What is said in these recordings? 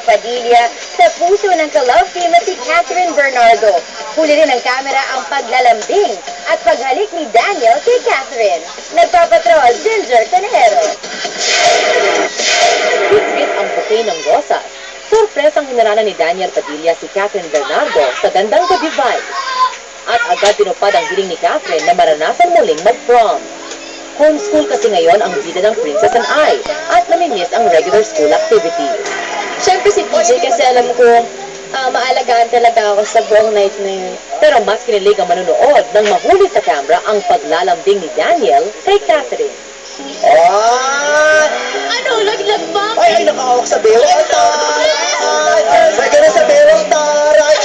Padilla sa puso ng ka-love team na si Catherine Bernardo. Huli rin ng kamera ang paglalambing at paghalik ni Daniel kay Catherine. Nagpapatrol, Ginger Canejero. Bitbit ang bouquet ng rosas. Sorpresang hinaranan ni Daniel Padilla si Catherine Bernardo sa Gandang Gabi Vibe. At agad tinupad ang hiling ni Catherine na maranasan muling mag-prom. Homeschool kasi ngayon ang bida ng Princess and I at namimiss ang regular school activities. Siyempre si PJ kasi alam ko maalagaan talaga ako sa buong night na yun. Pero mas kinilig ang manunood nang mahuli sa camera ang paglalambing ni Daniel kay Catherine. Ano? Laglag ba? Ay, nakahawak sa bewang taray! May ganun sa bewang taray!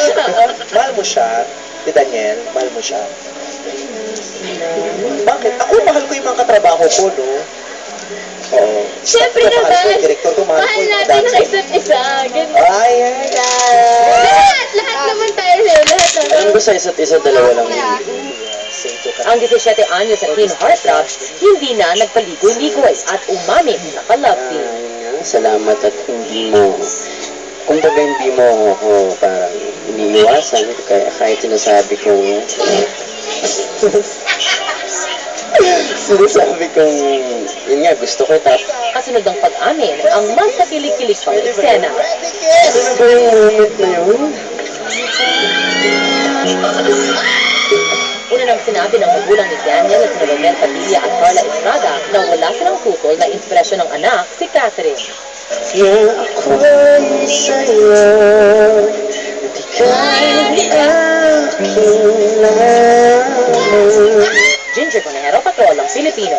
Mahal mo siya, si Daniel, mahal mo siya. Bakit? Ako mahal ko yung mga katrabaho ko, no? Oo. Siyempre Mahal ko naman. yung director ko, mahal ko yung natin ang dancer. isa't isa. Ganun. Ay. Lahat naman tayo sa'yo. Lahat naman. Alam ko sa isa't isa, dalawa lang yun. Ang 17 anyos sa Teen Heartthrob, hindi na nagpaligoy-ligoy at umaming sa ka-love team. Yun nga, salamat at hindi mo, kumbaga hindi mo ako parang iniiwasan, kaya kahit sinasabi kong, yun nga, gusto ko tap. Kasunod ng pag-amin, ang mas nakilig-kilig pang eksena. Ano ba yung moment na yun? Una nang sinabi ng magulang ni Daniel at Romel Padilla at Carla Estrada na wala silang tutol na inspirasyon ng anak, si Catherine. Kaya ako'y sa'yo, di kaya aking laman. Ginger Conejero, Patrol, ang Pilipino.